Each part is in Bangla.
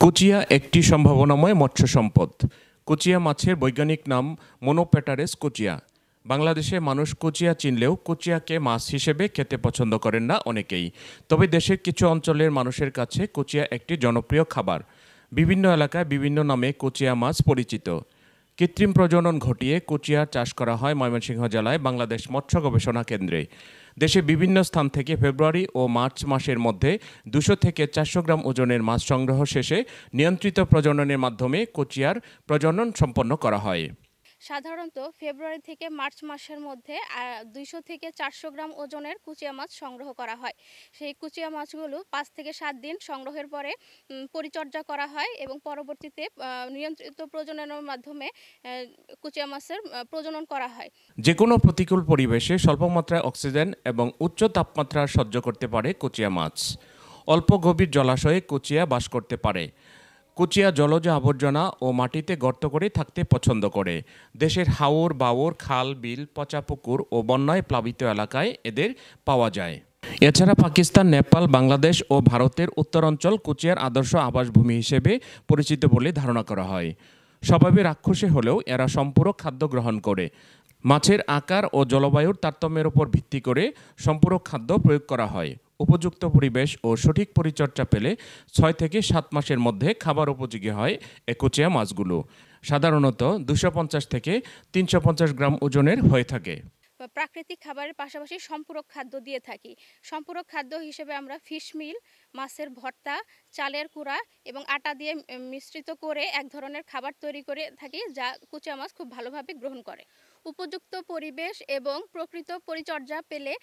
কোচিয়া একটি সম্ভাবনাময় মৎস্য সম্পদ। কোচিয়া মাছের বৈজ্ঞানিক নাম মোনোপ্যাটারেস কোচিয়া। বাংলাদেশে মানুষ কোচিয়া চিনলেও কোচিয়াকে মাছ হিসেবে খেতে পছন্দ করেন না অনেকেই। তবে দেশের কিছু অঞ্চলের মানুষের কাছে কোচিয়া একটি জনপ্রিয় খাবার। বিভিন্ন এলাকায় বিভিন্ন নামে কোচিয়া মাছ পরিচিত। কৃত্রিম প্রজনন ঘটিয়ে কোচিয়া চাষ করা হয় ময়মনসিংহ জেলায় বাংলাদেশ মৎস্য গবেষণা কেন্দ্রে। দেশে বিভিন্ন স্থান থেকে ফেব্রুয়ারি ও মার্চ মাসের মধ্যে 200 থেকে 400 গ্রাম ওজনের মাছ সংগ্রহ শেষে নিয়ন্ত্রিত প্রজননের মাধ্যমে কোচিয়ার প্রজনন সম্পন্ন করা হয়। সাধারণত ফেব্রুয়ারি থেকে মার্চ মাসের মধ্যে 200 থেকে 400 গ্রাম ওজনের কুচিয়া মাছ সংগ্রহ করা হয়। সেই কুচিয়া মাছগুলো 5 থেকে 7 দিন সংগ্রহের পরে পরিচর্যা করা হয় এবং পরবর্তীতে নিয়ন্ত্রিত প্রজননের মাধ্যমে কুচিয়া মাছের প্রজনন করা হয়। যে কোনো প্রতিকূল পরিবেশে স্বল্পমাত্রায় অক্সিজেন এবং উচ্চ তাপমাত্রা সহ্য করতে পারে কোচিয়া মাছ। অল্প গভীর জলাশয়ে কোচিয়া বাস করতে পারে। কোচিয়া জলজ আবর্জনা ও মাটিতে গর্ত করে থাকতে পছন্দ করে। দেশের হাওর বাওর খাল বিল পচা পুকুর ও বন্যায় প্লাবিত এলাকায় এদের পাওয়া যায়। এছাড়া পাকিস্তান নেপাল বাংলাদেশ ও ভারতের উত্তরাঞ্চল কোচিয়ার আদর্শ আবাসভূমি হিসেবে পরিচিত বলে ধারণা করা হয়। স্বভাবে রাক্ষসী হলেও এরা সম্পূরক খাদ্য গ্রহণ করে। মাছের আকার ও জলবায়ুর তারতম্যের উপর ভিত্তি করে সম্পূরক খাদ্য প্রয়োগ করা হয়। উপযুক্ত পরিবেশ ও সঠিক পরিচর্যা পেলে 6 থেকে 7 মাসের মধ্যে খাবার উপযোগী হয় এই কোচিয়া মাছগুলো। সাধারণত 250 থেকে 350 গ্রাম ওজনের হয়ে থাকে। প্রাকৃতিক খাবারের পাশাপাশি সম্পূরক খাদ্য দিয়ে থাকি। সম্পূরক খাদ্য হিসেবে আমরা ফিশ মিল, মাছের ভর্তা, চালের কুড়া এবং আটা দিয়ে মিশ্রিত করে এক ধরনের খাবার তৈরি করে থাকি, যা কুচিয়া মাছ খুব ভালোভাবে গ্রহণ করে। উপযুক্ত পরিবেশ এবং প্রকৃত পরিচর্যা পেলে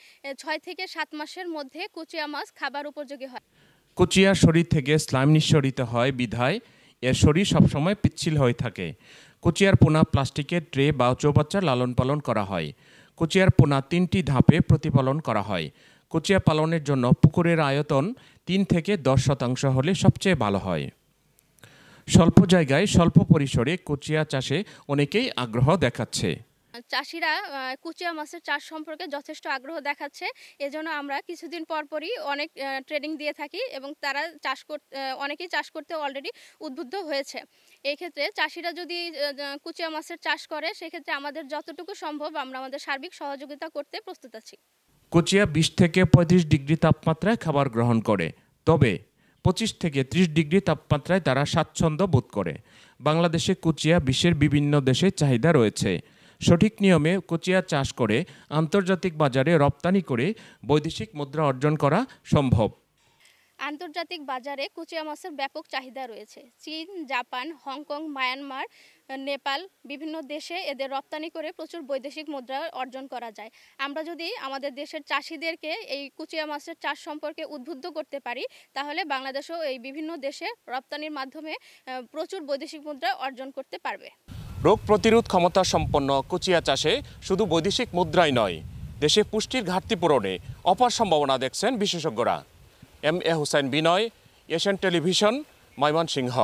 6 থেকে 7 মাসের মধ্যে কুচিয়া মাছ খাবার উপযোগী হয়। কোচিয়ার শরীর থেকে স্লাইম নিঃসরিত হয় বিধায় এর শরীর সবসময় পিচ্ছিল হয়ে থাকে। কোচিয়ার পোনা প্লাস্টিকের ট্রে বা চৌবাচ্চা লালন পালন করা হয়। কোচিয়ার পোনা 3টি ধাপে প্রতিপালন করা হয়। কোচিয়া পালনের জন্য পুকুরের আয়তন 3 থেকে 10% হলে সবচেয়ে ভালো হয়। স্বল্প জায়গায় স্বল্প পরিসরে কোচিয়া চাষে অনেকেই আগ্রহ দেখাচ্ছে। চাষিরা কুচিয়া মাছের চাষ সম্পর্কে যথেষ্ট আগ্রহ দেখাচ্ছে। এজন্য আমরা কিছুদিন পরপরই অনেক ট্রেনিং দিয়ে থাকি এবং তারা অনেকেই চাষ করতে অলরেডি উদ্বুদ্ধ হয়েছে। এই ক্ষেত্রে চাষিরা যদি কুচিয়া মাছের চাষ করে, সেক্ষেত্রে আমাদের যতটুকু সম্ভব আমরা আমাদের সার্বিক সহযোগিতা করতে প্রস্তুত আছি। কোচিয়া 20 থেকে 35 ডিগ্রি তাপমাত্রায় খাবার গ্রহণ করে, তবে 25 থেকে 30 ডিগ্রি তাপমাত্রায় তারা স্বাচ্ছন্দ্য বোধ করে। বাংলাদেশে কোচিয়া বিশ্বের বিভিন্ন দেশে চাহিদা রয়েছে। সঠিক নিয়মে কোচিয়া চাষ করে আন্তর্জাতিক বাজারে রপ্তানি করে বৈদেশিক মুদ্রা অর্জন করা সম্ভব। আন্তর্জাতিক বাজারে কুচিয়া মাছের ব্যাপক চাহিদা রয়েছে। চীন, জাপান, হংকং, মায়ানমার, নেপাল বিভিন্ন দেশে এদের রপ্তানি করে প্রচুর বৈদেশিক মুদ্রা অর্জন করা যায়। আমরা যদি আমাদের দেশের চাষিদেরকে এই কুচিয়া মাছের চাষ সম্পর্কে উদ্বুদ্ধ করতে পারি, তাহলে বাংলাদেশও এই বিভিন্ন দেশে রপ্তানির মাধ্যমে প্রচুর বৈদেশিক মুদ্রা অর্জন করতে পারবে। রোগ প্রতিরোধ ক্ষমতা সম্পন্ন কোচিয়া চাষে শুধু বৈদেশিক মুদ্রাই নয়, দেশে পুষ্টির ঘাটতি পূরণে অপার সম্ভাবনা দেখছেন বিশেষজ্ঞরা। M A Hussain Binoy, Asian television, Mymensingh.